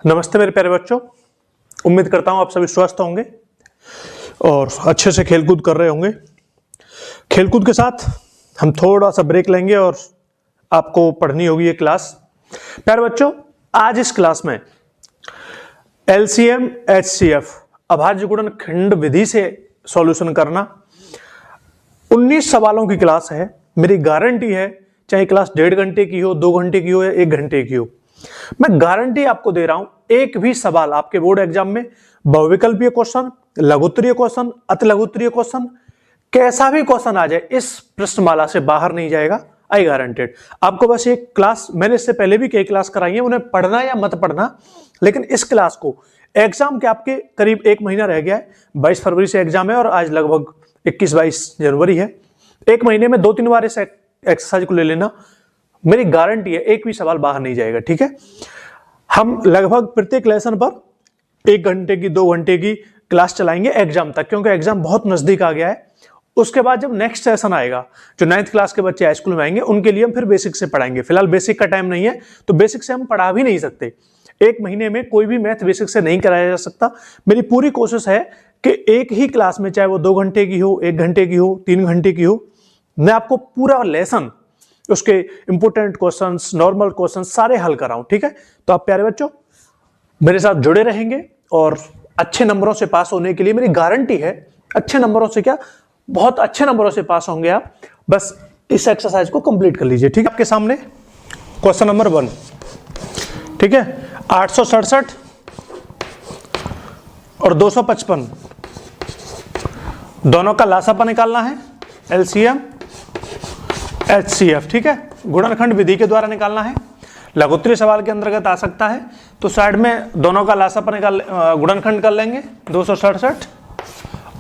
नमस्ते मेरे प्यारे बच्चों, उम्मीद करता हूँ आप सभी स्वस्थ होंगे और अच्छे से खेलकूद कर रहे होंगे। खेलकूद के साथ हम थोड़ा सा ब्रेक लेंगे और आपको पढ़नी होगी ये क्लास। प्यारे बच्चों, आज इस क्लास में एलसीएम एचसीएफ अभाज्य गुणनखंड विधि से सॉल्यूशन करना 19 सवालों की क्लास है। मेरी गारंटी है, चाहे क्लास 1.5 घंटे की हो, 2 घंटे की हो या 1 घंटे की हो, मैं गारंटी आपको दे रहा हूं एक भी सवाल आपके बोर्ड एग्जाम में बहुविकल्पीय क्वेश्चन, लघुत्तरीय क्वेश्चन, अति लघुत्तरीय क्वेश्चन, कैसा भी क्वेश्चन आ जाए इस प्रश्नमाला से बाहर नहीं जाएगा। आई गारंटेड। आपको बस एक क्लास, मैंने इससे पहले भी कई क्लास कराई है, उन्हें पढ़ना या मत पढ़ना, लेकिन इस क्लास को एग्जाम के आपके करीब 1 महीना रह गया है। 22 फरवरी से एग्जाम है और आज लगभग 21-22 जनवरी है। 1 महीने में 2-3 बार इस एक्सरसाइज को ले लेना, मेरी गारंटी है एक भी सवाल बाहर नहीं जाएगा। ठीक है, हम लगभग प्रत्येक लेसन पर 1 घंटे की 2 घंटे की क्लास चलाएंगे एग्जाम तक, क्योंकि एग्जाम बहुत नजदीक आ गया है। उसके बाद जब नेक्स्ट सेशन आएगा, जो 9th क्लास के बच्चे हाई स्कूल में आएंगे, उनके लिए हम फिर बेसिक से पढ़ाएंगे। फिलहाल बेसिक का टाइम नहीं है तो बेसिक से हम पढ़ा भी नहीं सकते। 1 महीने में कोई भी मैथ बेसिक से नहीं कराया जा सकता। मेरी पूरी कोशिश है कि एक ही क्लास में, चाहे वो 2 घंटे की हो, 1 घंटे की हो, 3 घंटे की हो, मैं आपको पूरा लेसन, उसके इंपोर्टेंट क्वेश्चंस, नॉर्मल क्वेश्चंस सारे हल कराऊं। ठीक है, तो आप प्यारे बच्चों मेरे साथ जुड़े रहेंगे और अच्छे नंबरों से पास होने के लिए मेरी गारंटी है। अच्छे नंबरों से क्या, बहुत अच्छे नंबरों से पास होंगे आप। बस इस एक्सरसाइज को कंप्लीट कर लीजिए। ठीक है, आपके सामने क्वेश्चन नंबर 1। ठीक है, 867 और 255 दोनों का लासापा निकालना है, एलसीएम एचसीएफ। ठीक है, गुणनखंड विधि के द्वारा निकालना है। लघुत्तरीय सवाल के अंतर्गत आ सकता है, तो साइड में दोनों का लासापा निकाल गुणनखंड कर लेंगे। 267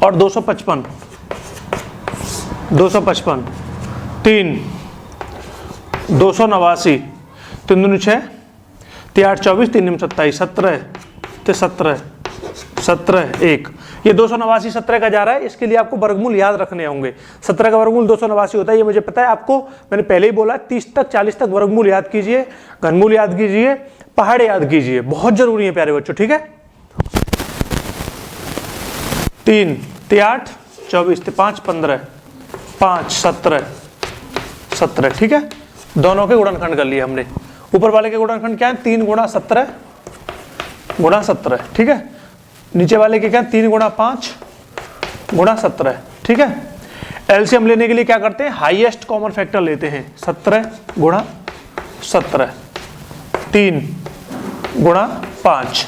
और 255 3 289 3 दूनी 6 3 8 24 3 9 27 17 1। ये 289 17 का जा रहा है, इसके लिए आपको वर्गमूल याद रखने होंगे। 17 का वर्गमूल 289 होता है, ये मुझे पता है। आपको मैंने पहले ही बोला 30 तक 40 तक वर्गमूल याद कीजिए, घनमूल याद कीजिए, पहाड़ याद कीजिए, बहुत जरूरी है प्यारे बच्चों। ठीक है, 3 8 24 5 15 5 17। ठीक है, दोनों के गुणनखंड कर लिए हमने। ऊपर वाले के गुणनखंड क्या है? 3 × 17 × 17। ठीक है, नीचे वाले के क्या? 3 × 5 × 17। ठीक है, एलसीएम लेने के लिए क्या करते हैं? हाईएस्ट कॉमन फैक्टर लेते हैं। 17 × 17 3 × 5।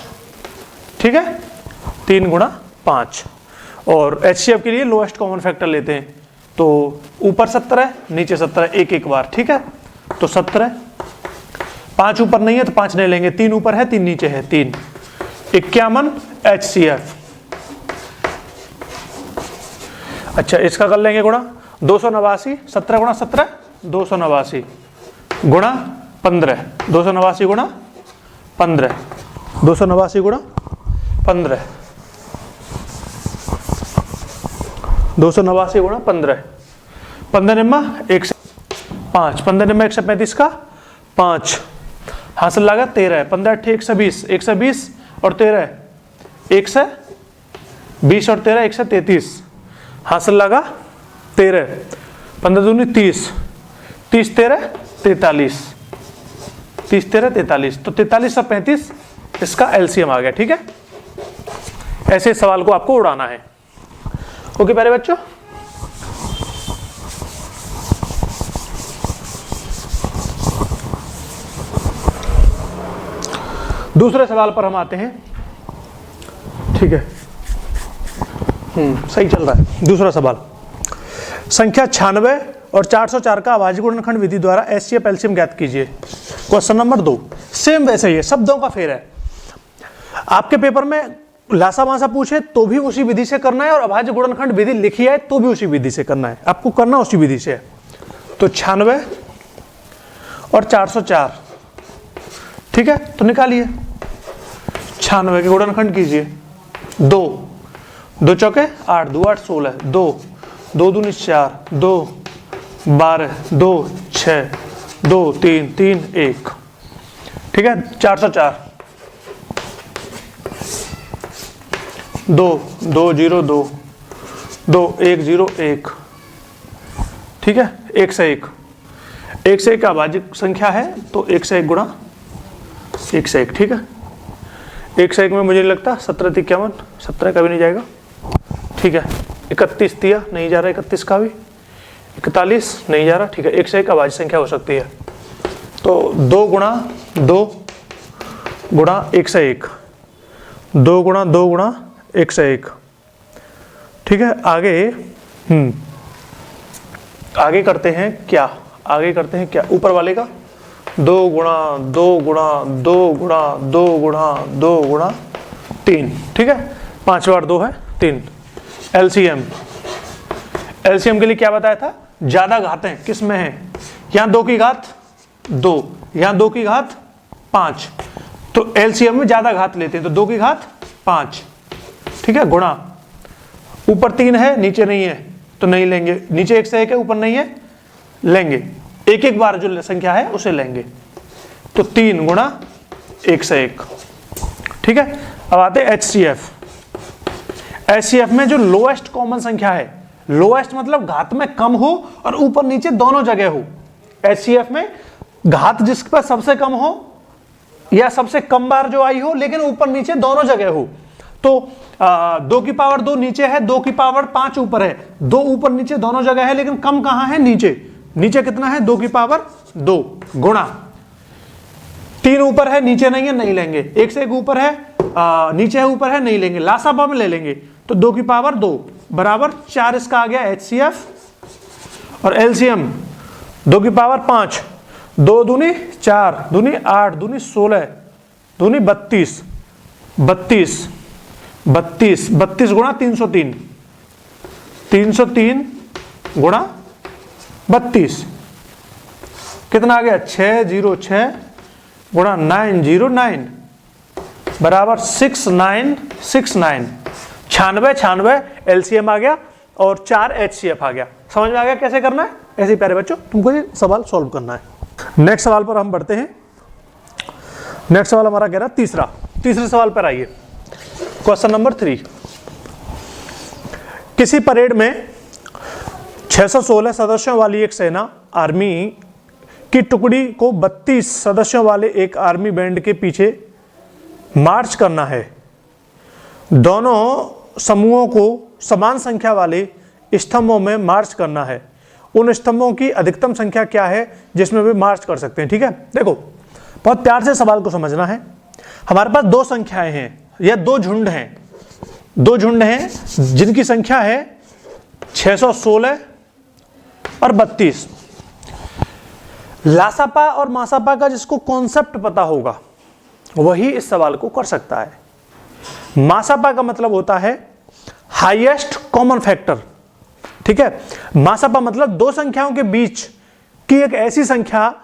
ठीक है, 3 × 5। और एचसीएफ के लिए लोएस्ट कॉमन फैक्टर लेते हैं, तो ऊपर 17 नीचे 17 एक बार। ठीक है, तो 17, 5 ऊपर नहीं है तो 5 नहीं लेंगे, 3 ऊपर है 3 नीचे है, 3 51 एचसीएफ। अच्छा, इसका कर लेंगे गुणा 289 17 × 17 289 गुणा 15 289 गुणा 15 289 गुणा 15 289 गुणा 15 15 निम्मा 105 15 निम्मा 135 का 5 हासिल लागत 13 है। 15 8 120 120 और 13 120 और 13 133 हासिल लगा 13। 15 दूनी 30 30 13 43 30 13 43, तो 43 और 35 इसका एलसीएम आ गया। ठीक है, ऐसे सवाल को आपको उड़ाना है। ओके प्यारे बच्चों, दूसरे सवाल पर हम आते हैं। ठीक है, सही चल रहा है। दूसरा सवाल, संख्या 96 और 404 का अभाज्य गुणनखंड विधि द्वारा एचसीएफ एलसीएम ज्ञात कीजिए। क्वेश्चन नंबर 2 सेम वैसे ही है, शब्दों का फेर है। आपके पेपर में लासा मासा पूछे तो भी उसी विधि से करना है, और अभाज्य गुणनखंड विधि लिखी है तो भी उसी विधि से करना है। आपको करना उसी विधि से है। तो 96 और 404, ठीक है, तो निकालिए। 96 के गुणनखंड कीजिए। 2 चौके 8 2 8 16 2 2 दूनी 4 2 12 2 6 2 3 3 1। ठीक है, 404 2 2 0 2 2 1 0 1, ठीक है, 1 से 1, 1 से 1 अभाज्य संख्या है तो 1 से 1 गुणा 1 से 1, ठीक है। 1 से 1 में मुझे नहीं लगता 17 × 51, 17 का भी नहीं जाएगा, ठीक है। 31 दिया नहीं जा रहा, 31 का भी, 41 नहीं जा रहा, ठीक है। 1 से 1 अभाज्य संख्या हो सकती है, तो 2 गुणा 2 गुणा 1 से 1, 2 गुणा 2 गुणा 1 से 1, ठीक है। आगे करते हैं क्या, आगे करते हैं क्या, ऊपर वाले का 2 गुणा 2 गुणा 2 गुणा 2 गुणा 2 गुणा 3, ठीक है। 5 बार 2 है 3। एलसीएम, एलसीएम के लिए क्या बताया था, ज्यादा घातें किस में है, यहाँ 2 की घात 2, यहाँ 2 की घात 5, तो एलसीएम में ज्यादा घात लेते हैं तो 2 की घात 5, ठीक है, गुणा ऊपर 3 है नीचे नहीं है तो नहीं लेंगे, नीचे 1 से 1 है ऊपर नहीं है, लेंगे एक एक बार जो संख्या है उसे लेंगे, तो 3 गुणा 1 से 1, ठीक है। अब आते हैं एचसीएफ। एचसीएफ में जो लोएस्ट कॉमन संख्या है, लोएस्ट मतलब घात में कम हो और ऊपर नीचे दोनों जगह हो, एचसीएफ में घात जिस पर सबसे कम हो या सबसे कम बार जो आई हो लेकिन ऊपर नीचे दोनों जगह हो, तो 2 की पावर 2 नीचे है, 2 की पावर 5 ऊपर है, 2 ऊपर नीचे दोनों जगह है लेकिन कम कहां है, नीचे, नीचे कितना है 2 की पावर 2, गुणा 3 ऊपर है नीचे नहीं है नहीं लेंगे, 1 से 1 ऊपर है नीचे है ऊपर है नहीं लेंगे, लासापा में ले लेंगे, तो 2 की पावर 2 बराबर 4, इसका आ गया एचसीएफ। और एलसीएम 2 की पावर 5, 2 दूनी 4 दूनी 8 दूनी 16 दूनी 32, 32 32 32 गुणा 303, 303 गुणा 32 कितना आ गया 606 गुणा 909 बराबर 6969, 96 एलसीएम आ गया और 4 एचसीएफ आ गया। समझ में आ गया कैसे करना है, ऐसे ही प्यारे बच्चों तुमको ये सवाल सॉल्व करना है। नेक्स्ट सवाल पर हम बढ़ते हैं। नेक्स्ट सवाल हमारा कह रहा है तीसरे सवाल पर आइए, क्वेश्चन नंबर 3। किसी परेड में 616 सदस्यों वाली एक सेना आर्मी की टुकड़ी को 32 सदस्यों वाले एक आर्मी बैंड के पीछे मार्च करना है। दोनों समूहों को समान संख्या वाले स्तंभों में मार्च करना है। उन स्तंभों की अधिकतम संख्या क्या है जिसमें वे मार्च कर सकते हैं। ठीक है, देखो बहुत प्यार से सवाल को समझना है। हमारे पास दो संख्याएं हैं या दो झुंड हैं जिनकी संख्या है 616 और 32। लासापा और मासापा का जिसको कॉन्सेप्ट पता होगा वही इस सवाल को कर सकता है। मासापा का मतलब होता है हाईएस्ट कॉमन फैक्टर। ठीक है, मासापा मतलब दो संख्याओं के बीच की एक ऐसी संख्या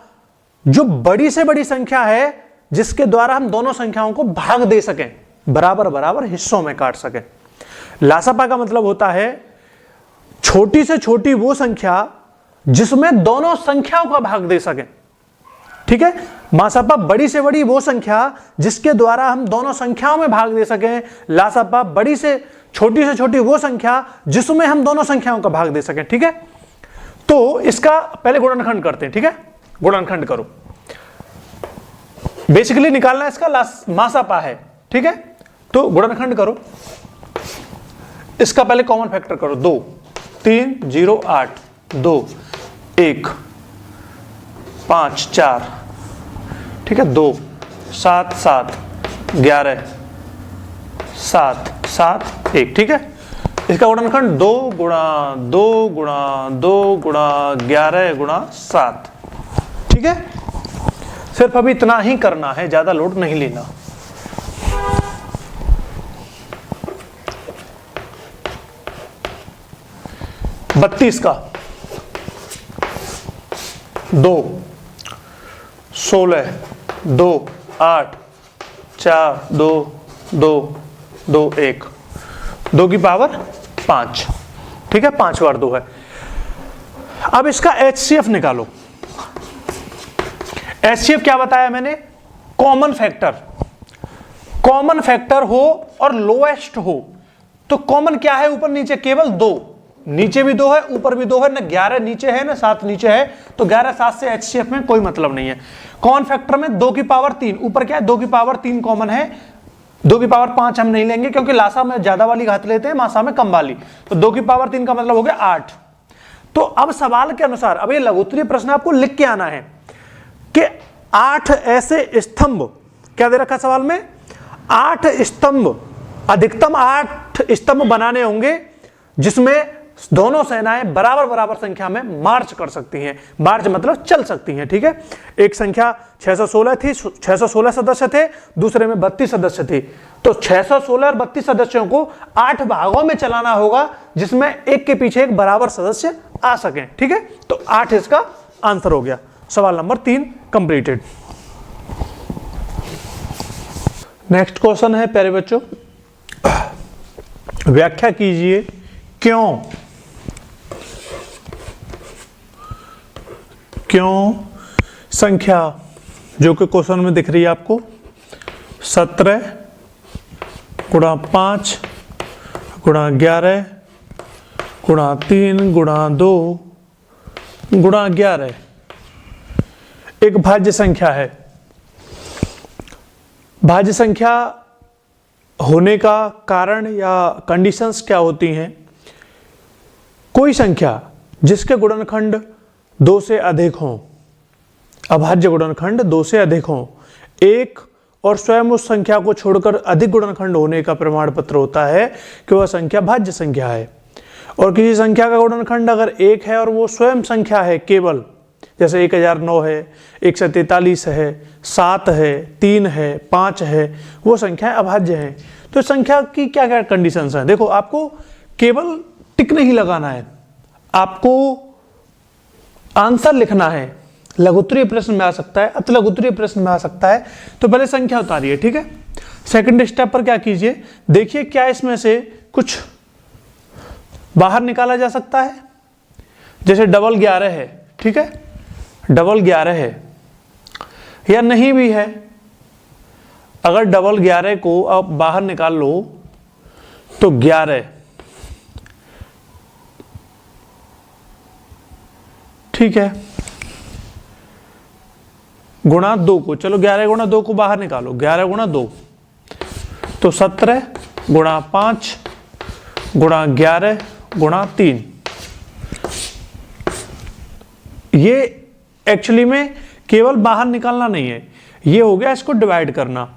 जो बड़ी से बड़ी संख्या है जिसके द्वारा हम दोनों संख्याओं को भाग दे सकें, बराबर बराबर हिस्सों में काट सकें। लासापा का मतलब होता है छोटी से छोटी वो संख्या जिसमें दोनों संख्याओं का भाग दे सकें। ठीक है, मासापा बड़ी से बड़ी वो संख्या जिसके द्वारा हम दोनों संख्याओं में भाग दे सकें। लासापा बड़ी से छोटी वो संख्या जिसमें हम दोनों संख्याओं का भाग दे सकें। ठीक है, तो इसका पहले गुणनखंड करते हैं। ठीक है, गुणनखंड करो। बेसिकली निकालना इसका मासापा है। ठीक है, तो गुणनखंड करो। इसका पहले कॉमन फैक्टर करो। 2 3 0 8 2 1 5 4। ठीक है, 2 7 7 11 7 7 1। ठीक है, इसका गुणनखंड 2 गुणा 2 गुणा 2 गुणा 11 गुणा 7। ठीक है, सिर्फ अभी इतना ही करना है, ज्यादा लोड नहीं लेना। बत्तीस का 2 16 2 8 4 2 2 2 1 2 की पावर 5। ठीक है, 5 बार 2 है। अब इसका एचसीएफ निकालो। एचसीएफ क्या बताया मैंने? Common factor. कॉमन फैक्टर हो और लोएस्ट हो तो कॉमन क्या है ऊपर नीचे? केवल 2, नीचे भी 2 है ऊपर भी 2 है, ना 11 नीचे है ना 7 नीचे है, तो 11 7 से HCF में कोई मतलब नहीं है। कॉमन फैक्टर में 2 की पावर 3, ऊपर क्या है 2 की पावर 3 कॉमन है, 2 की पावर 5 हम नहीं लेंगे क्योंकि लासा में ज्यादा वाली घात लेते हैं, मासा में कम वाली, तो 2 की पावर 3 का मतलब हो गया 8। तो अब सवाल के अनुसार, अब ये लघुत्तरीय प्रश्न आपको लिख के आना है कि 8 ऐसे स्तंभ, क्या दे रखा सवाल में, 8 स्तंभ, अधिकतम 8 स्तंभ बनाने होंगे जिसमें दोनों सेनाएं बराबर बराबर संख्या में मार्च कर सकती हैं। मार्च मतलब चल सकती हैं, ठीक है। एक संख्या 616 थी, 616 सदस्य थे, दूसरे में 32 सदस्य थे, तो 616 और 32 सदस्यों को 8 भागों में चलाना होगा जिसमें एक के पीछे एक बराबर सदस्य आ सकें, ठीक है। तो 8 इसका आंसर हो गया। सवाल नंबर 3 कंप्लीटेड। नेक्स्ट क्वेश्चन है प्यारे बच्चों, व्याख्या कीजिए क्यों संख्या जो कि क्वेश्चन में दिख रही है आपको 17 गुणा 5 गुणा 11 गुणा 3 गुणा 2 गुणा 11 एक भाज्य संख्या है। भाज्य संख्या होने का कारण या कंडीशंस क्या होती हैं? कोई संख्या जिसके गुणनखंड 2 से अधिक हों, अभाज्य गुणनखंड 2 से अधिक हों, एक और स्वयं उस संख्या को छोड़कर अधिक गुणनखंड होने का प्रमाण पत्र होता है कि वह संख्या भाज्य संख्या है। और किसी संख्या का गुणनखंड अगर 1 है और वो स्वयं संख्या है केवल, जैसे 1009 है, 143 है, 7 है, 3 है, 5 है, वो संख्या अभाज्य है। तो संख्या की क्या क्या कंडीशंस हैं? देखो, आपको केवल टिक नहीं लगाना है, आपको आंसर लिखना है। लघुत्तरीय प्रश्न में आ सकता है, अति लघुत्तरीय प्रश्न में आ सकता है। तो पहले संख्या उतारिए, ठीक है। सेकंड स्टेप पर क्या कीजिए, देखिए क्या इसमें से कुछ बाहर निकाला जा सकता है। जैसे डबल 11 है, ठीक है, डबल 11 है या नहीं भी है। अगर डबल 11 को आप बाहर निकाल लो तो 11, ठीक है, गुणा 2 को, चलो 11 गुणा 2 को बाहर निकालो, 11 गुणा 2 तो 17 गुणा 5 गुणा 11 गुणा 3। ये एक्चुअली में केवल बाहर निकालना नहीं है, ये हो गया इसको डिवाइड करना।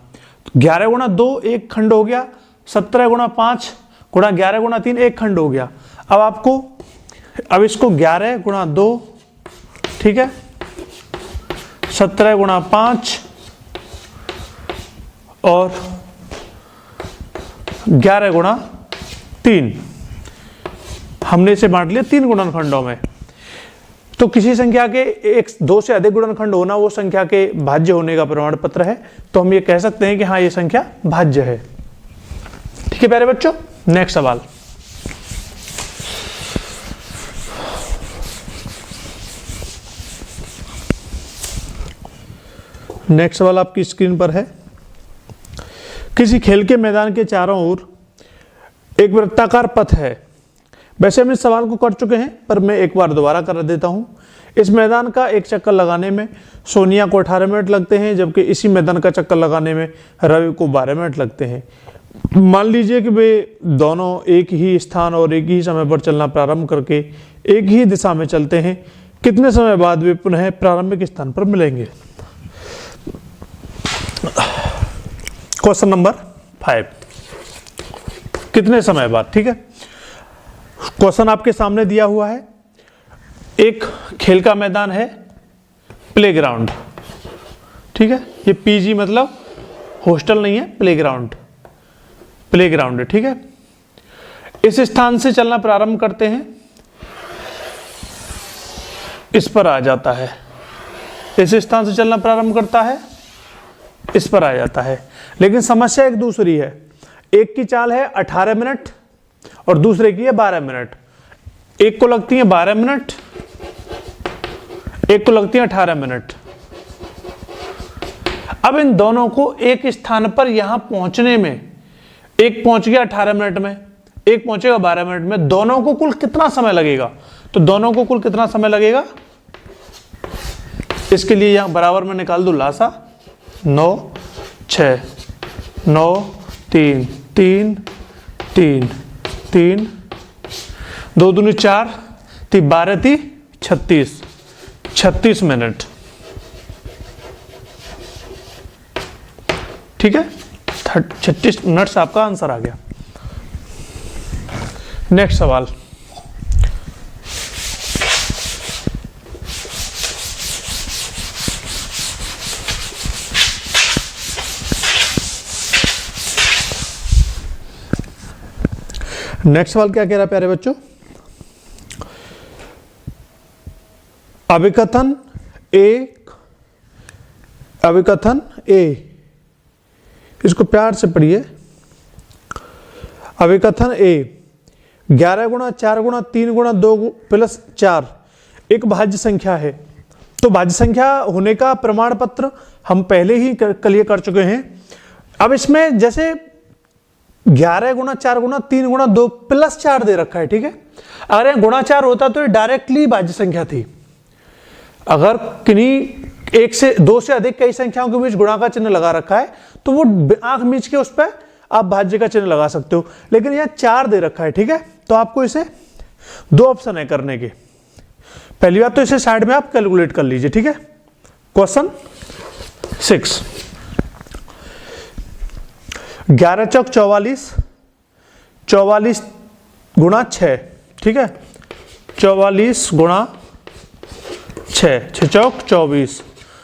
11 गुणा 2 एक खंड हो गया, 17 गुणा 5 गुणा 11 गुणा 3 एक खंड हो गया। अब इसको 11 गुणा 2, ठीक है, 17 गुणा 5 और 11 गुणा 3 हमने इसे बांट लिया 3 गुणनखंडों में। तो किसी संख्या के 2 से अधिक गुणनखंड होना वो संख्या के भाज्य होने का प्रमाण पत्र है। तो हम ये कह सकते हैं कि हाँ, ये संख्या भाज्य है। ठीक है प्यारे बच्चों, नेक्स्ट सवाल। नेक्स्ट सवाल आपकी स्क्रीन पर है। किसी खेल के मैदान के चारों ओर एक वृत्ताकार पथ है। वैसे हम इस सवाल को कर चुके हैं, पर मैं एक बार दोबारा कर देता हूं। इस मैदान का एक चक्कर लगाने में सोनिया को 18 मिनट लगते हैं, जबकि इसी मैदान का चक्कर लगाने में रवि को 12 मिनट लगते हैं। मान लीजिए कि वे दोनों एक ही स्थान और एक ही समय पर चलना प्रारंभ करके एक ही दिशा में चलते हैं। कितने समय बाद वे पुनः प्रारंभिक स्थान पर मिलेंगे? क्वेश्चन नंबर 5, कितने समय बाद? ठीक है, क्वेश्चन आपके सामने दिया हुआ है। एक खेल का मैदान है, प्लेग्राउंड, ठीक है, ये पीजी मतलब हॉस्टल नहीं है, प्लेग्राउंड, प्लेग्राउंड है, ठीक है। इस स्थान से चलना प्रारंभ करते हैं, इस पर आ जाता है। इस स्थान से चलना प्रारंभ करता है, इस पर आ जाता है। लेकिन समस्या एक दूसरी है। एक की चाल है 18 मिनट और दूसरे की है 12 मिनट। एक को लगती है 12 मिनट, एक को लगती है 18 मिनट। अब इन दोनों को एक स्थान पर यहां पहुंचने में, एक पहुंच गया 18 मिनट में, एक पहुंचेगा 12 मिनट में, दोनों को कुल कितना समय लगेगा? तो दोनों को कुल कितना समय लगेगा, इसके लिए यहां बराबर में निकाल दो लासा, 9 6 9 3 3 3 3 2 दूनी 4 3 12 3 36 मिनट। ठीक है, 36 मिनट से आपका आंसर आ गया। नेक्स्ट सवाल, नेक्स्ट सवाल क्या कह रहा है प्यारे बच्चों? अभिकथन ए, इसको प्यार से पढ़िए। अभिकथन ए 11 गुणा 4 गुणा 3 गुणा 2 प्लस 4 एक भाज्य संख्या है। तो भाज्य संख्या होने का प्रमाण पत्र हम पहले ही क्लियर कर चुके हैं। अब इसमें जैसे 11 गुणा 4 गुणा 3 गुणा 2 प्लस 4 दे रखा है, ठीक है। अगर यह गुणा 4 होता तो ये डायरेक्टली भाज्य संख्या थी। अगर किन्हीं एक से दो से अधिक कई संख्याओं के बीच गुणा का चिन्ह लगा रखा है तो वो आंख मीच के उस पर आप भाज्य का चिन्ह लगा सकते हो, लेकिन यह 4 दे रखा है, ठीक है। तो आपको इसे दो ऑप्शन है करने के। पहली बात तो इसे साइड में आप कैलकुलेट कर लीजिए, ठीक है। क्वेश्चन 6, 11 चौक 44, 44 गुणा 6, ठीक है। 44 गुणा 6, 6 चौक 24,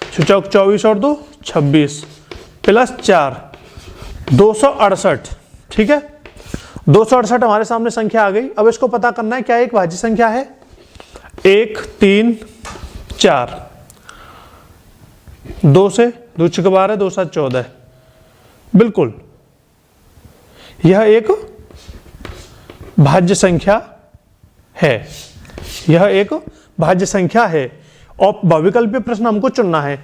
6 चौक 24 और 2 26 प्लस 4 268, ठीक है। 268 हमारे सामने संख्या आ गई। अब इसको पता करना है क्या एक भाज्य संख्या है। 1 3 4, 2 से 2 6 12 2 7 14, बिल्कुल यह एक भाज्य संख्या है। यह एक भाज्य संख्या है और विकल्पीय प्रश्न हमको चुनना है।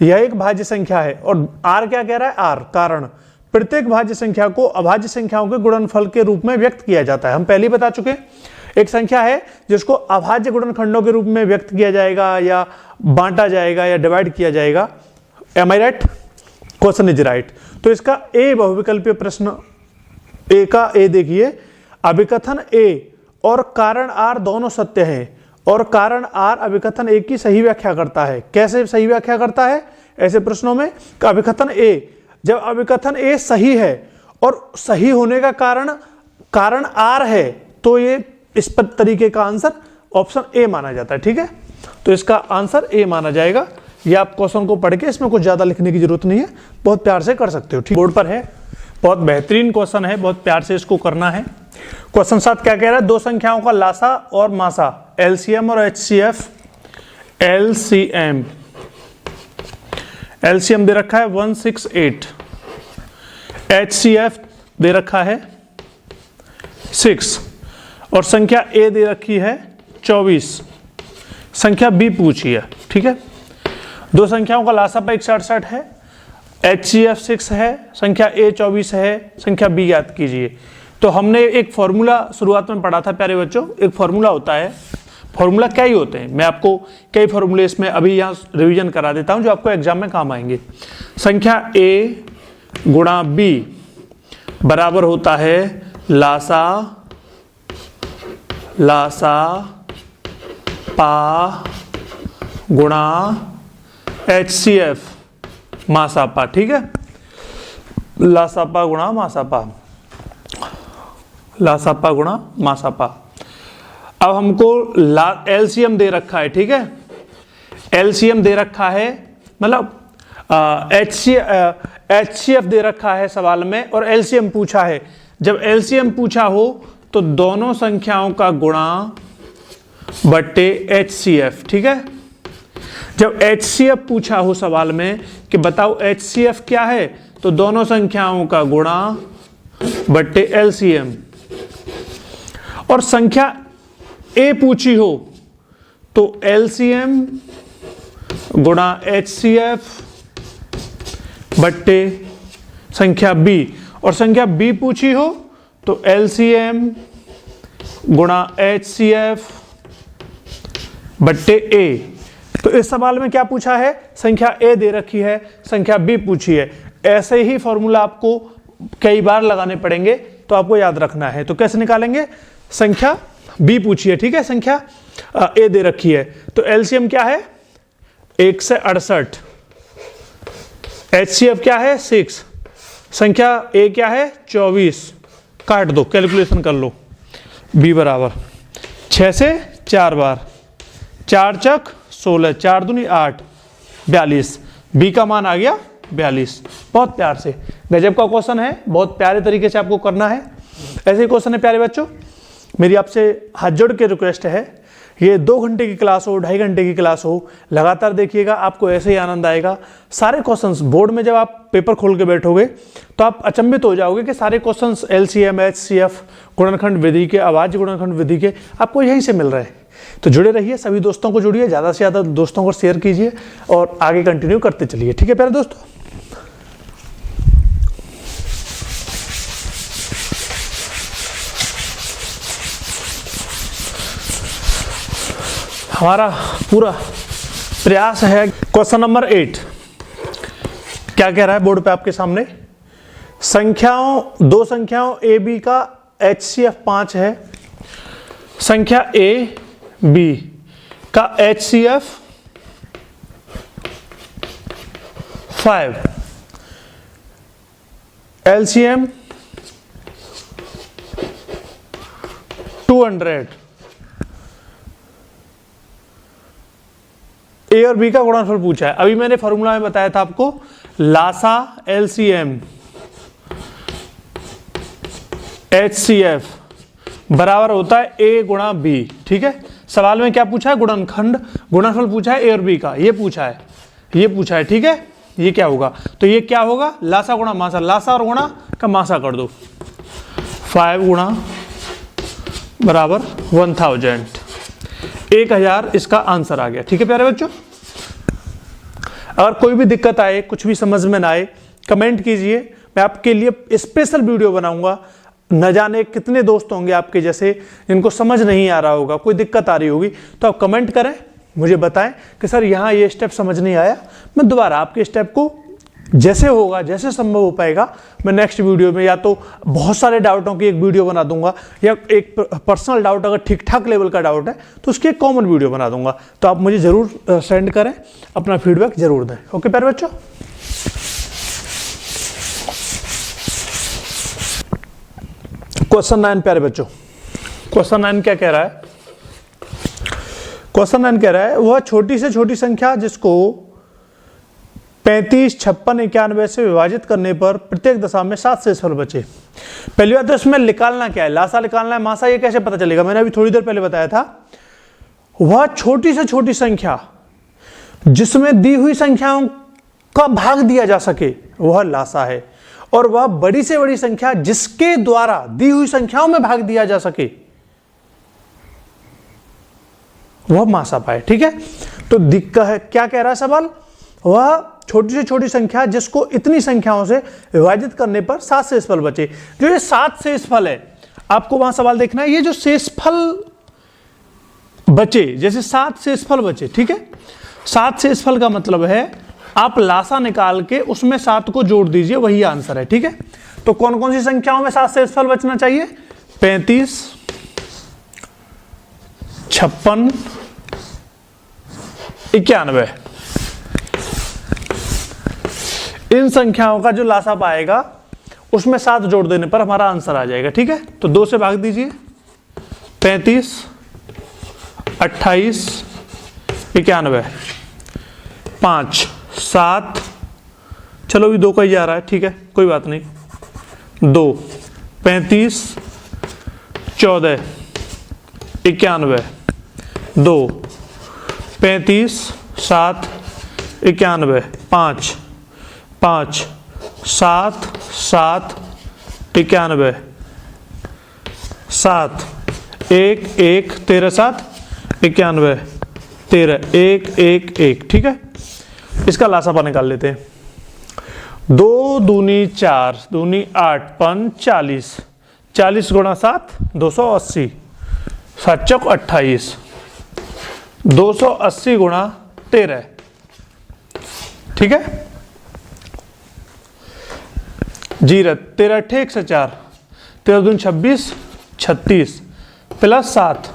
यह एक भाज्य संख्या है और आर क्या कह रहा है? आर कारण प्रत्येक भाज्य संख्या को अभाज्य संख्याओं के गुणनफल के रूप में व्यक्त किया जाता है। हम पहले ही बता चुके, एक संख्या है जिसको अभाज्य गुणनखंडों के रूप में व्यक्त किया जाएगा या बांटा जाएगा या डिवाइड किया जाएगा। Am I right? Question is right. तो इसका ए बहुविकल्पीय प्रश्न ए का ए देखिए, अभिकथन ए और कारण आर दोनों सत्य हैं और कारण आर अभिकथन ए की सही व्याख्या करता है। कैसे सही व्याख्या करता है ऐसे प्रश्नों में? अभिकथन ए, जब अभिकथन ए सही है और सही होने का कारण आर है तो ये इस तरीके का आंसर ऑप्शन ए माना जाता है, ठीक है। तो इसका आंसर ए माना जाएगा। ये आप क्वेश्चन को पढ़ के इसमें कुछ ज्यादा लिखने की जरूरत नहीं है, बहुत प्यार से कर सकते हो, ठीक। बोर्ड पर है, बहुत बेहतरीन क्वेश्चन है, बहुत प्यार से इसको करना है। क्वेश्चन 7 क्या कह रहा है? दो संख्याओं का लासा और मासा, एलसीएम और एचसीएफ। एलसीएम दे रखा है 168, एचसीएफ दे रखा है 6 और संख्या ए दे रखी है 24। संख्या बी पूछी है, ठीक है। दो संख्याओं का लासा पर 168 है, एचसीएफ 6 है, संख्या ए 24 है, संख्या बी याद कीजिए। तो हमने एक फॉर्मूला शुरुआत में पढ़ा था प्यारे बच्चों। एक फॉर्मूला होता है, फॉर्मूला क्या ही होते हैं, मैं आपको कई फॉर्मूले इसमें अभी यहाँ रिवीजन करा देता हूँ जो आपको एग्जाम में काम आएंगे। संख्या ए गुणा बी बराबर होता है लासा पा गुणा एचसीएफ मासापा, ठीक है। लासापा गुणा मासापा, लासापा गुणा मासापा। अब हमको एलसीएम दे रखा है, ठीक है। एलसीएम दे रखा है, मतलब एचसीएफ दे रखा है सवाल में और एलसीएम पूछा है। जब एलसीएम पूछा हो तो दोनों संख्याओं का गुणा बट्टे एचसीएफ, ठीक है। जब एचसीएफ पूछा हो सवाल में कि बताओ एचसीएफ क्या है, तो दोनों संख्याओं का गुणा बट्टे एलसीएम। और संख्या ए पूछी हो तो एलसीएम गुणा एचसीएफ बट्टे संख्या बी, और संख्या बी पूछी हो तो एलसीएम गुणा HCF बट्टे A। तो इस सवाल में क्या पूछा है, संख्या A दे रखी है, संख्या B पूछी है। ऐसे ही फॉर्मूला आपको कई बार लगाने पड़ेंगे, तो आपको याद रखना है। तो कैसे निकालेंगे, संख्या B पूछी है, ठीक है, संख्या A दे रखी है, तो एलसीएम क्या है 1 से 68, HCF क्या है 6, संख्या A क्या है 24, काट दो, कैलकुलेशन कर लो। B बराबर 6 से 4 बार, 4 चक 16, 4 दूनी 8, 42। B का मान आ गया 42। बहुत प्यार से, गजब का क्वेश्चन है, बहुत प्यारे तरीके से आपको करना है। ऐसे ही क्वेश्चन है प्यारे बच्चों, मेरी आपसे हाथ जोड़ के रिक्वेस्ट है, ये 2 घंटे की क्लास हो, 2.5 घंटे की क्लास हो, लगातार देखिएगा, आपको ऐसे ही आनंद आएगा। सारे क्वेश्चंस बोर्ड में जब आप पेपर खोल के बैठोगे तो आप अचंभित हो जाओगे कि सारे क्वेश्चंस LCM HCF गुणनखंड विधि के, अभाज्य गुणनखंड विधि के आपको यहीं से मिल रहे हैं। तो जुड़े रहिए, सभी दोस्तों को जुड़िए, ज़्यादा से ज़्यादा दोस्तों को शेयर कीजिए और आगे कंटिन्यू करते चलिए, ठीक है प्यारे दोस्तों। हमारा पूरा प्रयास है। क्वेश्चन नंबर 8 क्या कह रहा है बोर्ड पे आपके सामने, दो संख्याओं A B का HCF 5 है, संख्या A B का HCF 5, LCM 200, A और B का गुणनफल पूछा है। अभी मैंने फॉर्मूला में बताया था आपको, लासा LCM HCF बराबर होता है A गुणा B, ठीक है। सवाल में क्या पूछा है, गुणनफल पूछा है A और B का, ये पूछा है, ठीक है। ये क्या होगा, तो ये क्या होगा, लासा गुणा मासा, लासा और गुणा का मासा कर दो, 5 गुणा बराबर 1000, 1000 इसका आंसर आ गया, ठीक है प्यारे बच्चों। अगर कोई भी दिक्कत आए, कुछ भी समझ में ना आए, कमेंट कीजिए, मैं आपके लिए स्पेशल वीडियो बनाऊंगा। न जाने कितने दोस्त होंगे आपके जैसे जिनको समझ नहीं आ रहा होगा, कोई दिक्कत आ रही होगी, तो आप कमेंट करें, मुझे बताएं कि सर यहाँ ये स्टेप समझ नहीं आया। मैं दोबारा आपके स्टेप को जैसे होगा, जैसे संभव हो पाएगा, मैं नेक्स्ट वीडियो में या तो बहुत सारे डाउटों की एक वीडियो बना दूंगा, या एक पर्सनल डाउट अगर ठीक ठाक लेवल का डाउट है तो उसकी एक कॉमन वीडियो बना दूंगा। तो आप मुझे ज़रूर सेंड करें, अपना फीडबैक जरूर दें। ओके प्यारे बच्चों, क्वेश्चन 9 प्यारे बच्चों, क्वेश्चन 9 क्या कह रहा है, क्वेश्चन 9 कह रहा है वह छोटी से छोटी संख्या जिसको 35, 56, 91 से विभाजित करने पर प्रत्येक दशा में 7 शेषफल बचे। पहली बात तो इसमें निकालना क्या है, लासा निकालना है, मासा, ये कैसे पता चलेगा, मैंने अभी थोड़ी देर पहले बताया था। वह छोटी से छोटी संख्या जिसमें दी हुई संख्याओं का भाग दिया जा सके वह लासा है, और वह बड़ी से बड़ी संख्या जिसके द्वारा दी हुई संख्याओं में भाग दिया जा सके वह मासा पाए, ठीक है। तो दिक्कत है, क्या कह रहा है सवाल, वह छोटी से छोटी संख्या जिसको इतनी संख्याओं से विभाजित करने पर 7 शेषफल बचे। जो ये 7 शेषफल है, आपको वहां सवाल देखना है, ये जो शेषफल बचे, जैसे 7 शेषफल बचे, ठीक है। 7 शेषफल का मतलब है आप लासा निकाल के उसमें 7 को जोड़ दीजिए, वही आंसर है, ठीक है। तो कौन कौन सी संख्याओं में 7 शेषफल बचना चाहिए, 35, 56, 91, इन संख्याओं का जो लासा पाएगा उसमें 7 जोड़ देने पर हमारा आंसर आ जाएगा, ठीक है। तो 2 से भाग दीजिए, 35, 28, 91, 5, 7, चलो भी 2 का ही जा रहा है, ठीक है, कोई बात नहीं, 2, 35, 14, 91, 2, 35, 7, 91, 5, 5, 7, 7, 91, 7, 1, 1, 13, 7, 91, 13, 1, 1, 1, ठीक है। इसका लासापा निकाल लेते हैं, 2 दूनी 4, दूनी 8, 5, 40, 40 गुणा 7, 280, 7 चौक 28, 280 गुणा 13, ठीक है। जीरो 13 अट्ठे 104, 13 दूनी 26, 36 प्लस 7,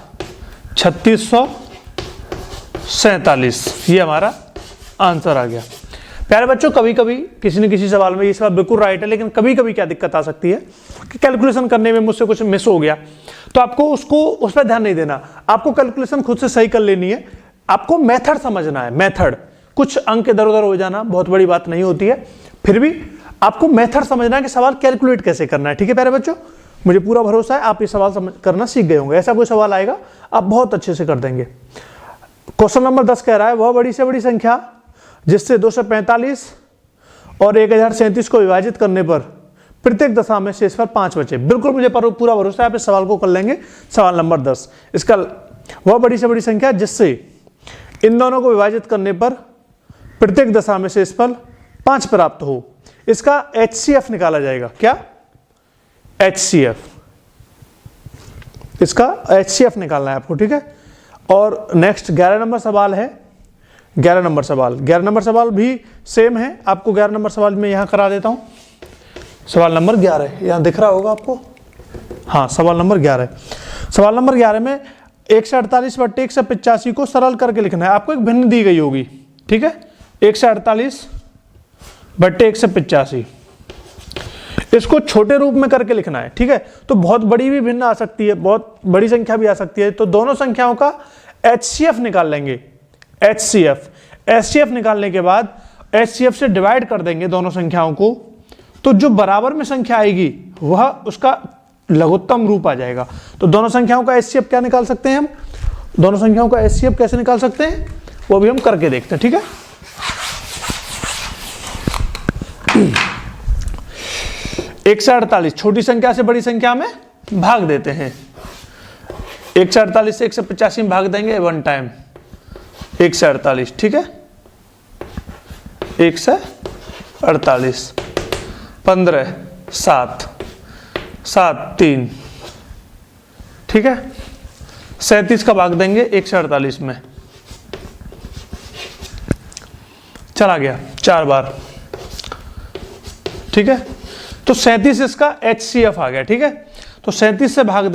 3647, ये हमारा आंसर आ गया। प्यारे बच्चों, कभी कभी किसी न किसी सवाल में, ये सवाल बिल्कुल राइट है, लेकिन कभी कभी क्या दिक्कत आ सकती है कि कैलकुलेशन करने में मुझसे कुछ मिस हो गया, तो आपको उस पर ध्यान नहीं देना। आपको कैलकुलेशन खुद से सही कर लेनी है, आपको मेथड समझना है। मेथड, कुछ अंक इधर उधर हो जाना बहुत बड़ी बात नहीं होती है, फिर भी आपको मेथड समझना है कि सवाल कैलकुलेट कैसे करना है, ठीक है प्यारे बच्चों। मुझे पूरा भरोसा है आप ये सवाल करना सीख गए होंगे। ऐसा कोई सवाल आएगा आप बहुत अच्छे से कर देंगे। क्वेश्चन नंबर 10 कह रहा है, वह बड़ी से बड़ी संख्या जिससे 245 और 1037 को विभाजित करने पर प्रत्येक दशा में शेषफल 5 बचे। बिल्कुल मुझे पूरा भरोसा है आप इस सवाल को कर लेंगे। सवाल नंबर 10, इसका वह बड़ी से बड़ी संख्या जिससे इन दोनों को विभाजित करने पर प्रत्येक दशा में शेषफल 5 प्राप्त हो, इसका HCF निकाला जाएगा। क्या? HCF, इसका HCF निकालना है आपको, ठीक है। और नेक्स्ट 11 नंबर सवाल है। 11 नंबर सवाल भी सेम है। आपको 11 नंबर सवाल में यहां करा देता हूं। सवाल नंबर 11 यहां दिख रहा होगा आपको, हाँ सवाल नंबर 11। सवाल नंबर 11 में 148/185 को सरल करके लिखना है। आपको एक भिन्न दी गई होगी, ठीक है। 148/185 इसको छोटे रूप में करके लिखना है, ठीक है। तो बहुत बड़ी भी भिन्न आ सकती है, बहुत बड़ी संख्या भी आ सकती है। तो दोनों संख्याओं का HCF निकाल लेंगे। HCF निकालने के बाद HCF से डिवाइड कर देंगे दोनों संख्याओं को, तो जो बराबर में संख्या आएगी वह उसका लघुत्तम रूप आ जाएगा। तो दोनों संख्याओं का HCF क्या निकाल सकते हैं हम? दोनों संख्याओं का HCF कैसे निकाल सकते हैं वो भी हम करके देखते हैं, ठीक है। 148 छोटी संख्या से बड़ी संख्या में भाग देते हैं। 148 से 185 में भाग देंगे वन टाइम, 148, ठीक है। 148, 15, 7, 7, 3, ठीक है। 37 का भाग देंगे 148 में, चला गया 4 बार, ठीक है। तो 37 इसका HCF आ गया, ठीक है। तो 37 से भाग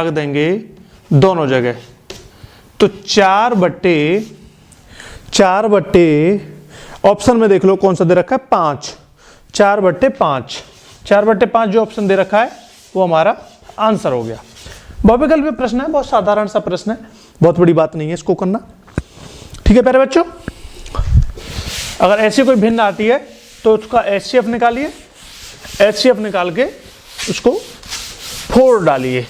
देंगे दोनों जगह, तो 4/, ऑप्शन में देख लो कौन सा दे रखा है, 5, 4/5, 4/5 जो ऑप्शन दे रखा है वो हमारा आंसर हो गया। बहुविकल्पीय प्रश्न है, बहुत साधारण सा प्रश्न है, बहुत बड़ी बात नहीं है इसको करना, ठीक है प्यारे बच्चों। अगर ऐसी कोई भिन्न आती है तो उसका HCF निकालिए, HCF निकाल के उसको फोड़ डालिए।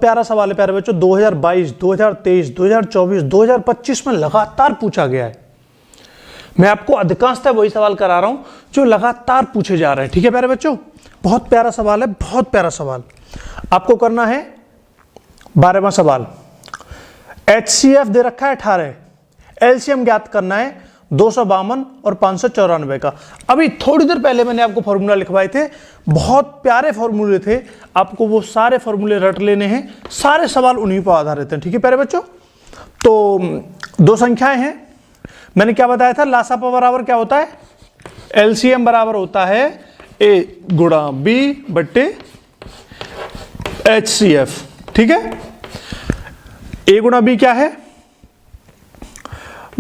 प्यारा सवाल है प्यारे बच्चों, 2022, 2023, 2024, 2025 में लगातार पूछा गया है। मैं आपको अधिकांशतः वही सवाल करा रहा हूं जो लगातार पूछे जा रहे हैं, ठीक है प्यारे बच्चों। बहुत प्यारा सवाल है, बहुत प्यारा सवाल। आपको करना है 12वां सवाल। HCF दे रखा है 18, LCM ज्ञात करना है 252 और 594 का। अभी थोड़ी देर पहले मैंने आपको फॉर्मूला लिखवाए थे, बहुत प्यारे फॉर्मूले थे, आपको वो सारे फॉर्मूले रट लेने हैं, सारे सवाल उन्हीं पर आधारित हैं, ठीक है प्यारे बच्चों। तो दो संख्याएं हैं, मैंने क्या बताया था, लासापा बराबर क्या होता है, LCM बराबर होता है A गुणा B बट्टे HCF, ठीक है। A गुणा B क्या है,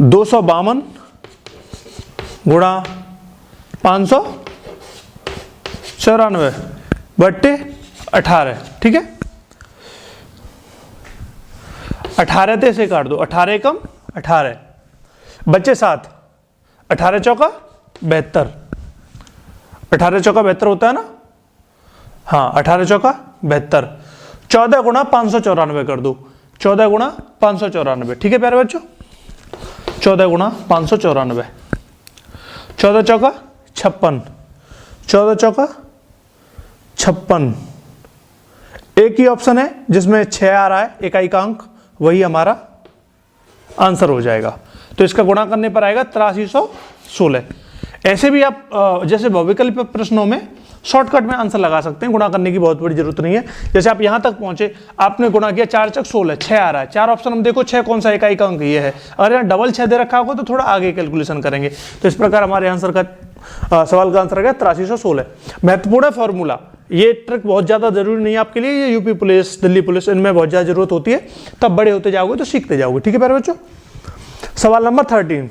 252 गुणा 594 बट्टे 18, ठीक है। 18 से काट दो, 18 कम 18 बच्चे 7, 18 चौका 72, 18 चौका 72 होता है ना, हाँ 18 चौका 72, 14 गुणा 594 कर दो, 14 गुणा 594, ठीक है प्यारे बच्चों। 14 गुणा 594, 14 चौका 56, 14 चौका 56। एक ही ऑप्शन है जिसमें 6 आ रहा है इकाई का अंक, वही हमारा आंसर हो जाएगा। तो इसका गुणा करने पर आएगा 8316। ऐसे भी आप जैसे बहुविकल्पीय प्रश्नों में शॉर्टकट में आंसर लगा सकते हैं, गुणा करने की बहुत बड़ी जरूरत नहीं है। जैसे आप यहां तक पहुंचे, आपने गुणा किया 4 चक 16, 6 आ रहा है। 4 ऑप्शन हम देखो 6 कौन सा इकाई का अंक ये है। अगर यहाँ डबल 6 दे रखा होगा तो थोड़ा आगे कैलकुलेशन करेंगे। तो इस प्रकार हमारे आंसर का सवाल का आंसर है 8316। महत्वपूर्ण है फॉर्मूला, ये ट्रिक बहुत ज्यादा जरूरी नहीं है आपके लिए, ये यूपी पुलिस, दिल्ली पुलिस, इनमें बहुत ज्यादा जरूरत होती है, तब बड़े होते जाओगे तो सीखते जाओगे। ठीक है प्यारे बच्चों। सवाल नंबर 13,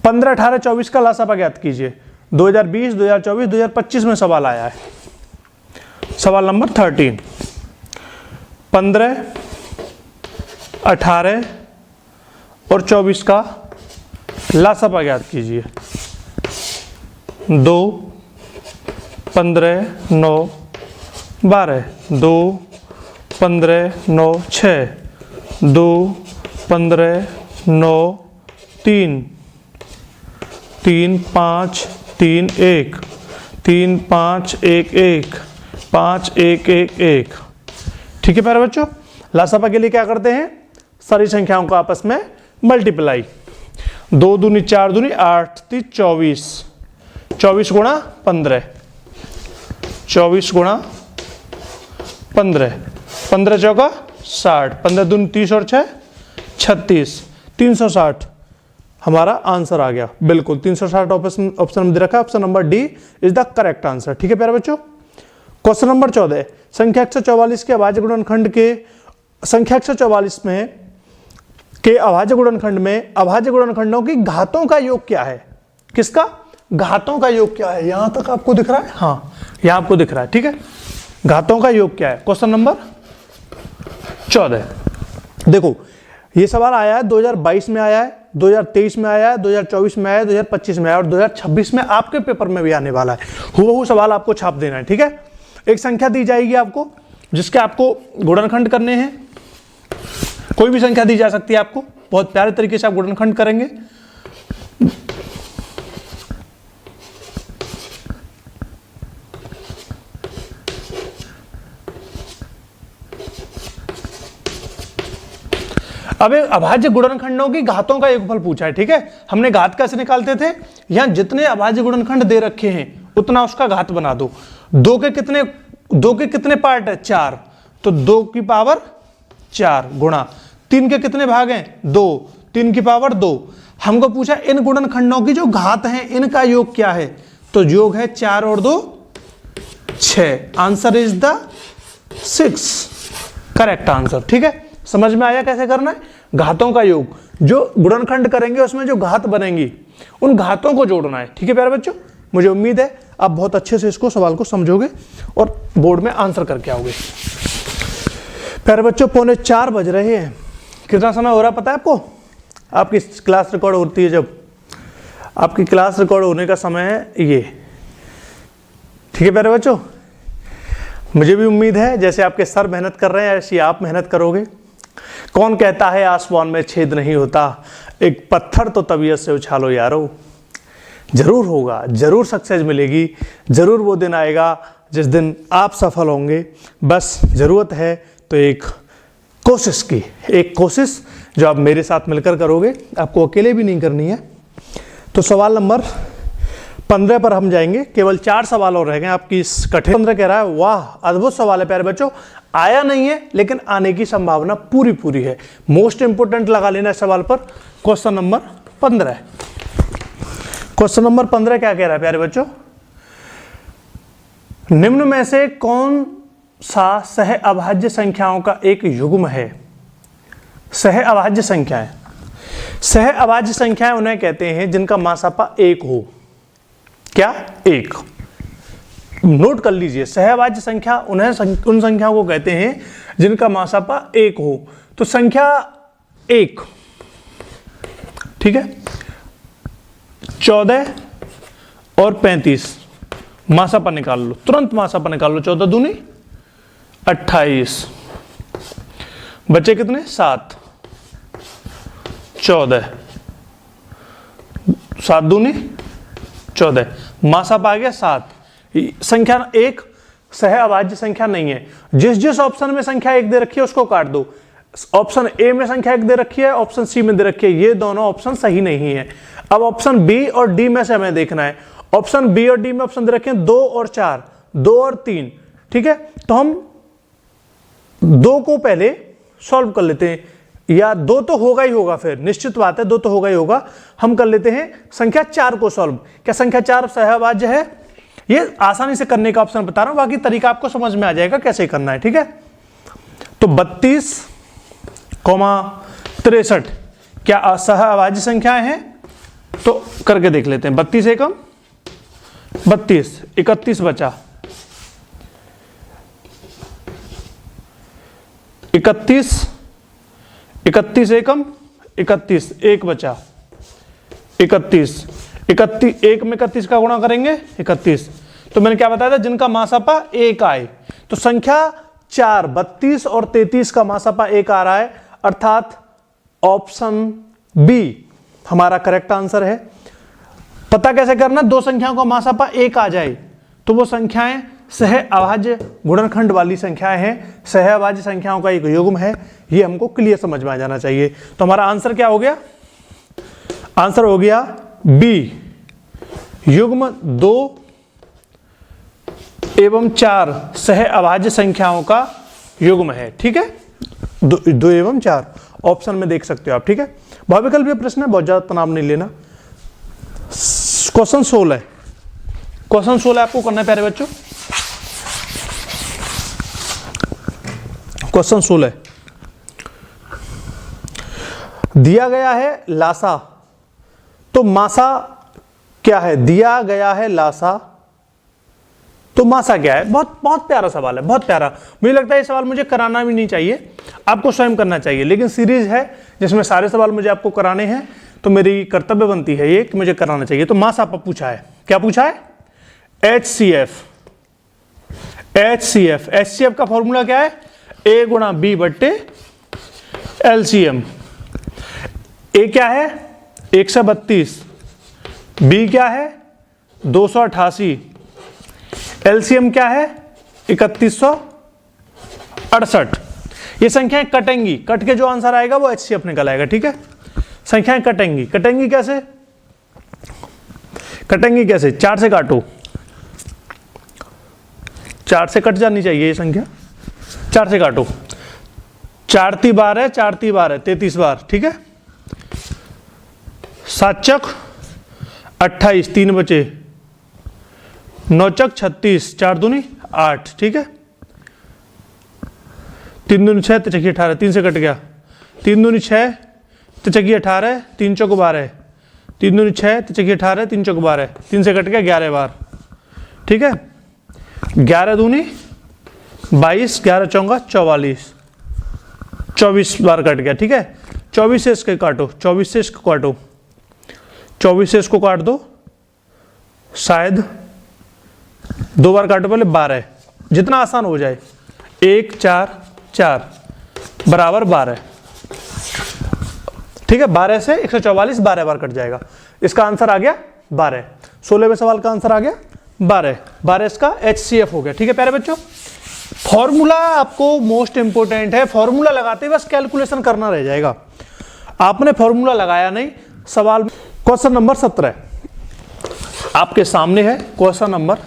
15, 18, 24 का लासापा ज्ञात कीजिए। 2020, 2024, 2025 में सवाल आया है। सवाल नंबर 13, 15, 18 और 24 का लासापा ज्ञात कीजिए। 2, 15, 9, 12, 2, 15, 9, 6, 2, 15, 9, 3, 3, 5, 3, 1, 3, 5, 1, 1, 5, 1, 1, 1। ठीक है प्यारे बच्चों। लासापा के लिए क्या करते हैं, सारी संख्याओं को आपस में मल्टीप्लाई। 2 दूनी 4 दूनी 8, 3, 24, 24 गुणा 15, 24 गुणा 15, 15 चौका 60, 15 दूनी 30 और 6 36, 360 हमारा आंसर आ गया। बिल्कुल 360 ऑप्शन दे रखा है, option number D is the correct answer. ठीक है प्यारे बच्चों। क्वेश्चन नंबर 14, संख्या 144 के अभाज्य गुणनखंड के संख्या 144 में के अभाज्य गुणनखंड में अभाज्य गुणनखंडों की घातों का योग क्या है। किसका घातों का योग क्या है, यहां तक आपको दिख रहा है, हाँ यहां आपको दिख रहा है। ठीक है, घातों का योग क्या है। क्वेश्चन नंबर 14 देखो, ये सवाल आया है 2022 में आया है, 2023 में आया है, 2024 में आया है, 2025 में आया और 2026 में आपके पेपर में भी आने वाला है। हुबहू सवाल आपको छाप देना है। ठीक है, एक संख्या दी जाएगी आपको जिसके आपको गुणनखंड करने हैं। कोई भी संख्या दी जा सकती है आपको, बहुत प्यारे तरीके से आप गुणनखंड करेंगे। अब अभाज्य गुणनखंडों की घातों का योगफल पूछा है। ठीक है, हमने घात कैसे निकालते थे, यहां जितने अभाज्य गुणनखंड दे रखे हैं उतना उसका घात बना दो। 2 के कितने पार्ट है, 4, तो 2 की पावर 4 गुणा 3 के कितने भाग हैं, 2, 3 की पावर 2। हमको पूछा इन गुणनखंडों की जो घात हैं इनका योग क्या है, तो योग है 4 और 2 6। Answer is the 6 correct answer. ठीक है, समझ में आया कैसे करना है। घातों का योग, जो गुणनखंड करेंगे उसमें जो घात बनेंगी उन घातों को जोड़ना है। ठीक है प्यारे बच्चों, मुझे उम्मीद है आप बहुत अच्छे से इसको सवाल को समझोगे और बोर्ड में आंसर करके आओगे। प्यारे बच्चों 3:45 बज रहे हैं। कितना समय हो रहा है पता है आपको, आपकी क्लास रिकॉर्ड होती है, जब आपकी क्लास रिकॉर्ड होने का समय है ये। ठीक है प्यारे बच्चों, मुझे भी उम्मीद है जैसे आपके सर मेहनत कर रहे हैं ऐसी आप मेहनत करोगे। कौन कहता है आसमान में छेद नहीं होता, एक पत्थर तो तबीयत से उछालो यारो। जरूर होगा, जरूर सक्सेस मिलेगी, जरूर वो दिन आएगा जिस दिन आप सफल होंगे। बस जरूरत है तो एक कोशिश की, एक कोशिश जो आप मेरे साथ मिलकर करोगे, आपको अकेले भी नहीं करनी है। तो सवाल नंबर 15 पर हम जाएंगे, केवल 4 सवाल और रह गए आपकी इस कठिन। 15 कह रहा है, वाह अद्भुत सवाल है प्यारे बच्चों, आया नहीं है लेकिन आने की संभावना पूरी है। मोस्ट इंपोर्टेंट लगा लेना सवाल पर। क्वेश्चन नंबर 15, क्वेश्चन नंबर 15 क्या कह रहा है प्यारे बच्चों, निम्न में से कौन सा सह अभाज्य संख्याओं का एक युग्म है। सह अभाज्य संख्याएं, सह अभाज्य संख्याएं उन्हें कहते हैं जिनका मासापा 1 हो। क्या 1, नोट कर लीजिए, सहअभाज्य संख्या उन संख्याओं को कहते हैं जिनका मासापा 1 हो। तो संख्या 1, ठीक है, 14 और 35 मासापा निकाल लो, तुरंत मासापा निकाल लो। 14 दूनी 28, बचे कितने 7, 14, 7 दूनी 14, मासापा आ गया 7। संख्या 1 सह अभाज्य संख्या नहीं है। जिस ऑप्शन में संख्या 1 दे रखी है उसको काट दो। ऑप्शन ए में संख्या 1 दे रखी है, ऑप्शन सी में दे रखी है, ये दोनों ऑप्शन सही नहीं है। अब ऑप्शन बी और डी में से हमें देखना है। ऑप्शन बी और डी में ऑप्शन दे रखे हैं 2 और 4, 2 और 3, ठीक है। तो हम 2 को पहले सॉल्व कर लेते हैं, या 2 तो होगा ही होगा, फिर निश्चित बात है 2 तो होगा ही होगा। हम कर लेते हैं संख्या 4 को सॉल्व। क्या संख्या 4 सहअभाज्य है? ये आसानी से करने का ऑप्शन बता रहा हूं, बाकी तरीका आपको समझ में आ जाएगा कैसे करना है, ठीक है। तो 32,63 क्या सहअभाज्य संख्याएं हैं? तो करके देख लेते हैं। 32 एकम 32, 31 बचा, 31 एकम 31, 1 बचा, 31 1 में 31 का गुणा करेंगे 31। तो मैंने क्या बताया था, जिनका मासापा 1 आए। तो संख्या 4, 32 और 33 का मासापा 1 आ रहा है, अर्थात ऑप्शन बी हमारा करेक्ट आंसर है। पता कैसे करना? 2 संख्याओं का मासापा 1 आ जाए तो वो संख्याएं सहअभाज्य गुणनखंड वाली संख्याएं हैं, सहअभाज्य संख्याओं का एक युग्म है। ये हमको क्लियर समझ में आ जाना चाहिए। तो हमारा आंसर क्या हो गया? आंसर हो गया बी, युग्म 2 एवं 4 सहअभाज्य संख्याओं का युग्म है, ठीक है। 2 एवं 4 ऑप्शन में देख सकते हो आप, ठीक है। बहुविकल्पीय प्रश्न है, बहुत ज्यादा तनाव नहीं लेना। क्वेश्चन 16, क्वेश्चन 16 आपको करना है प्यारे बच्चों। क्वेश्चन 16 दिया गया है लासा, तो मासा क्या है? दिया गया है लासा, तो मासा क्या है? बहुत बहुत प्यारा सवाल है, बहुत प्यारा। मुझे लगता है ये सवाल मुझे कराना भी नहीं चाहिए, आपको स्वयं करना चाहिए, लेकिन सीरीज है जिसमें सारे सवाल मुझे आपको कराने हैं, तो मेरी कर्तव्य बनती है ये कि मुझे कराना चाहिए। तो मासा पूछा है, क्या पूछा है? HCF। HCF का फॉर्मूला क्या है? A गुणा B बट्टे LCM। A क्या है? 132, B क्या है? 288, LCM क्या है? 3168। ये संख्याएं कटेंगी, कट के जो आंसर आएगा वो HCF निकल आएगा, ठीक है। संख्याएं कटेंगी, कटेंगी कैसे? कटेंगी कैसे? 4 से काटो, 4 से कट जानी चाहिए ये संख्या। 4 से काटो, 4 × 12, 4 × 12 33 बार, ठीक है। 7 चक 28, 3 बचे, 9 चक 36, 4 दूनी 8, ठीक है। 3 दूनी 6, तिचकी 18, 3 से कट गया। 3 दूनी 6, तिचकी 18, 3 चौक 12, 3 दूनी 6, तिचकी 18, 3 चौक 12, 3 से कट गया 11 बार, ठीक है। 11 दूनी 22, 11 चौंगा 44, 24 बार कट गया, ठीक है। 24 से इसके काटो, 24 से इसको काटो, 24 से इसको काट दो, शायद 2 बार काटो पहले, 12, जितना आसान हो जाए। 1 4 4 बराबर 12, ठीक है। 12 से 144 12 बार कट जाएगा। इसका आंसर आ गया 12। 16वें सवाल का आंसर आ गया 12। 12 इसका HCF हो गया, ठीक है प्यारे बच्चों। फॉर्मूला आपको मोस्ट इंपोर्टेंट है, फॉर्मूला लगाते बस कैलकुलेशन करना रह जाएगा। आपने फॉर्मूला लगाया नहीं। सवाल क्वेश्चन नंबर 17 आपके सामने है। क्वेश्चन नंबर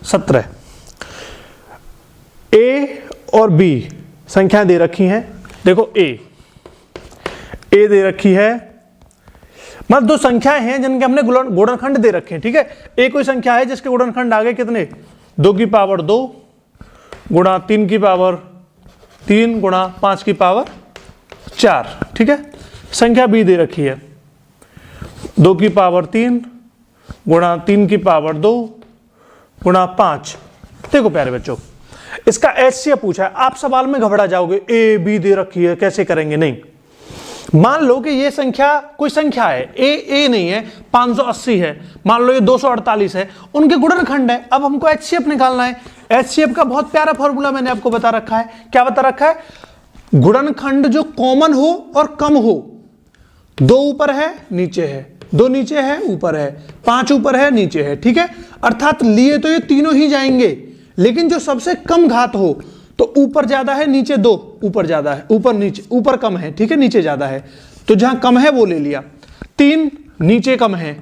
17, A और B संख्याएं दे रखी हैं। देखो A दे रखी है, मतलब 2 संख्याएं हैं जिनके हमने गुणनखंड दे रखे हैं, ठीक है। A कोई संख्या है जिसके गुणनखंड आ गए कितने? 2 की पावर 2 गुणा 3 की पावर 3 गुणा 5 की पावर 4, ठीक है। संख्या B दे रखी है 2 की पावर 3 गुणा 3 की पावर 2 गुणा 5। देखो प्यारे बच्चों, इसका HCF पूछा है। आप सवाल में घबरा जाओगे, A B दे रखी है कैसे करेंगे? नहीं, मान लो कि ये संख्या कोई संख्या है, A नहीं है, 580 है, मान लो ये 248 है, उनके गुणनखंड है। अब हमको HCF निकालना है। HCF का बहुत प्यारा फॉर्मूला मैंने आपको बता रखा है। क्या बता रखा है? गुणनखंड जो कॉमन हो और कम हो। 2 ऊपर है नीचे है, 2 नीचे है ऊपर है, 5 ऊपर है नीचे है, ठीक है। अर्थात लिए तो ये तीनों ही जाएंगे, लेकिन जो सबसे कम घात हो तो ऊपर ज्यादा है नीचे 2, ऊपर ज्यादा है ऊपर नीचे, ऊपर कम है, ठीक है, नीचे ज्यादा है, तो जहां कम है वो ले लिया। 3 नीचे कम है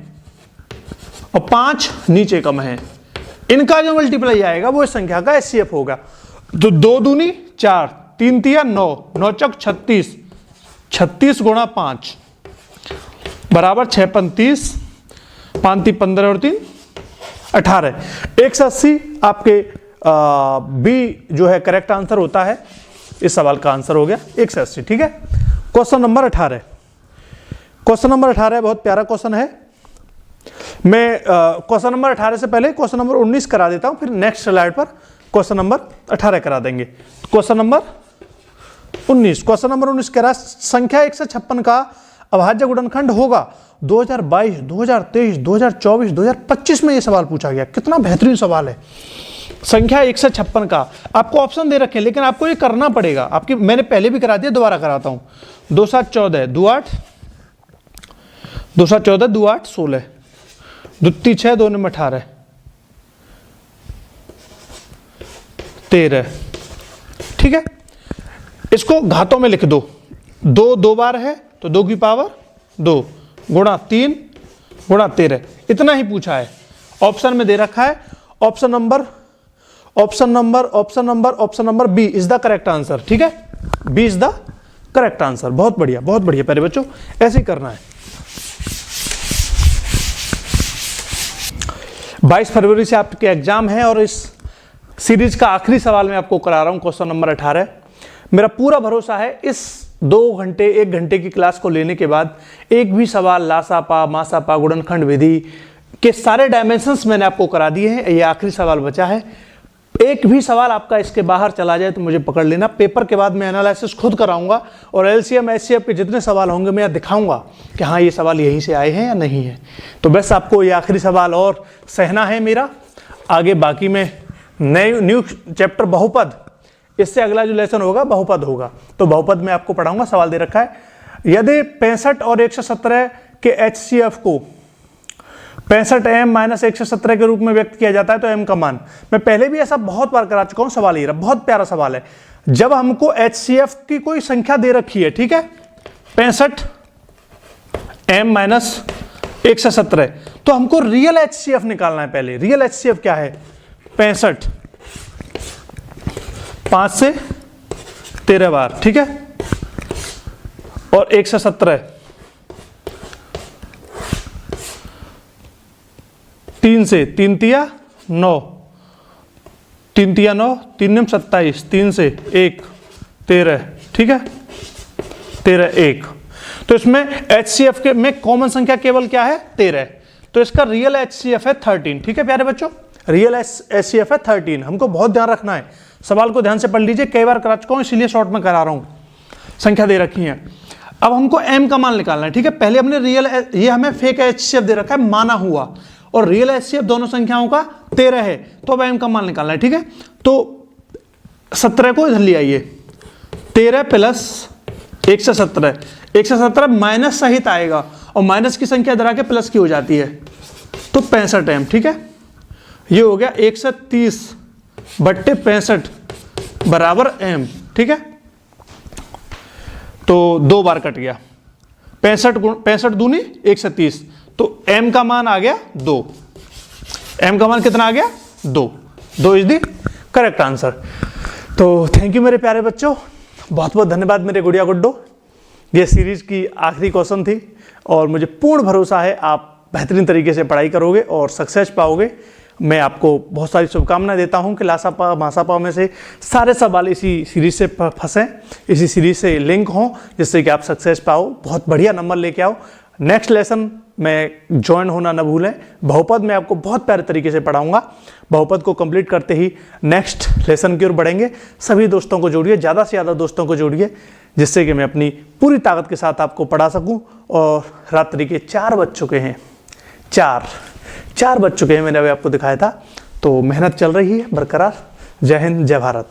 और 5 नीचे कम है, इनका जो मल्टीप्लाई आएगा वो इस संख्या का HCF होगा। तो 2 दूनी 4, 3 तिया 9, 9 चौक 36, 36 गुणा 5 बराबर 6 35, 5 ती 15 और 3 18। 180 आपके बी जो है करेक्ट आंसर होता है। इस सवाल का आंसर हो गया 180। ठीक है, क्वेश्चन नंबर 18। क्वेश्चन नंबर 18 बहुत प्यारा क्वेश्चन है। मैं क्वेश्चन नंबर 18 से पहले क्वेश्चन नंबर 19 करा देता हूं, फिर नेक्स्ट स्लाइड पर क्वेश्चन नंबर 18 करा देंगे। क्वेश्चन नंबर 19, क्वेश्चन नंबर 19 कह रहा संख्या 156 का अभाज्य गुणनखंड होगा। 2022, 2023, 2024, 2025 में ये सवाल पूछा गया। कितना बेहतरीन सवाल है। संख्या 156 का आपको ऑप्शन दे रखे हैं, लेकिन आपको ये करना पड़ेगा। आपकी मैंने पहले भी करा दिया, दोबारा कराता हूं। 2 7 14, 2 8, 2 7 14, 2 8 16, 2 3 6, 2 9 18, 13। ठीक है, इसको घातों में लिख दो। 2 2 बार है तो 2 की पावर 2 गुणा 3 गुणा 13, इतना ही पूछा है। ऑप्शन में दे रखा है option number b is the correct answer. ठीक है, b is the correct answer. बहुत बढ़िया, बहुत बढ़िया प्यारे बच्चों, ऐसे ही करना है। 22 फरवरी से आपके एग्जाम है और इस सीरीज का आखिरी सवाल मैं आपको करा रहा हूं, क्वेश्चन नंबर 18। मेरा पूरा भरोसा है इस 2 घंटे 1 घंटे की क्लास को लेने के बाद एक भी सवाल लासापा मासापा गुणनखंड विधि के सारे डायमेंशंस मैंने आपको करा दिए हैं। ये आखिरी सवाल बचा है। एक भी सवाल आपका इसके बाहर चला जाए तो मुझे पकड़ लेना। पेपर के बाद मैं एनालिसिस खुद कराऊंगा और LCM HCF के जितने सवाल होंगे मैं दिखाऊंगा कि हाँ ये सवाल यहीं से आए हैं या नहीं है। तो बस आपको ये आखिरी सवाल और सहना है मेरा। आगे बाकी में न्यू चैप्टर बहुपद, इससे अगला जो लेसन होगा बहुपद होगा। तो बहुपद में आपको पढ़ाऊंगा। सवाल दे रखा है, यदि 65 और 117 के HCF को 65m - 117 के रूप में व्यक्त किया जाता है तो m का मान। मैं पहले भी ऐसा बहुत बार करा चुका हूं। सवाल ये रहा, बहुत प्यारा सवाल है। जब हमको HCF की कोई संख्या दे रखी है, ठीक है, 65m - 117, तो हमको रियल HCF निकालना है। पहले रियल HCF क्या है? 65 5 से 13 बार, ठीक है, और 117 3 से 3 तिया 9, 3 तिया 9, 3 निम 27, 3 से 1 13, ठीक है, 13 1। तो इसमें HCF के में कॉमन संख्या केवल क्या है? 13। तो इसका रियल HCF है 13। ठीक है प्यारे बच्चों, रियल HCF है 13। हमको बहुत ध्यान रखना है। सवाल को ध्यान से पढ़ लीजिए, कई बार करा चुका हूं इसलिए शॉर्ट में करा रहा हूं। संख्या दे रखी है, अब हमको m का मान निकालना है। ठीक है, पहले हमने रियल, ये हमें फेक HCF दे रखा है माना हुआ, और रियल HCF दोनों संख्याओं का 13 है। तो अब m का मान निकालना है। ठीक है, तो 17 को इधर ले आइए, 13 प्लस 117, 117 माइनस सहित आएगा और माइनस की संख्या इधर आके प्लस की हो जाती है, तो 65m। ठीक है, ये हो गया 130/65 बराबर m। ठीक है, तो 2 बार कट गया, 65 दूनी 130, तो m का मान आ गया 2। m का मान कितना आ गया? 2 इज द करेक्ट आंसर। तो थैंक यू मेरे प्यारे बच्चों, बहुत बहुत धन्यवाद मेरे गुड़िया गुड्डो। ये सीरीज की आखिरी क्वेश्चन थी और मुझे पूर्ण भरोसा है आप बेहतरीन तरीके से पढ़ाई करोगे और सक्सेस पाओगे। मैं आपको बहुत सारी शुभकामनाएं देता हूं कि लासापा मासापा में से सारे सवाल इसी सीरीज से फंसें, इसी सीरीज से लिंक हों, जिससे कि आप सक्सेस पाओ, बहुत बढ़िया नंबर लेके आओ। नेक्स्ट लेसन में ज्वाइन होना न भूलें। बहुपद में आपको बहुत प्यारे तरीके से पढ़ाऊंगा। बहुपद को कंप्लीट करते ही नेक्स्ट लेसन की ओर बढ़ेंगे। सभी दोस्तों को जोड़िए, ज़्यादा से ज़्यादा दोस्तों को जोड़िए, जिससे कि मैं अपनी पूरी ताकत के साथ आपको पढ़ा सकूं। और रात्रि के 4 बज चुके हैं, 4 बज चुके हैं, मैंने अभी आपको दिखाया था। तो मेहनत चल रही है बरकरार। जय हिंद, जय भारत।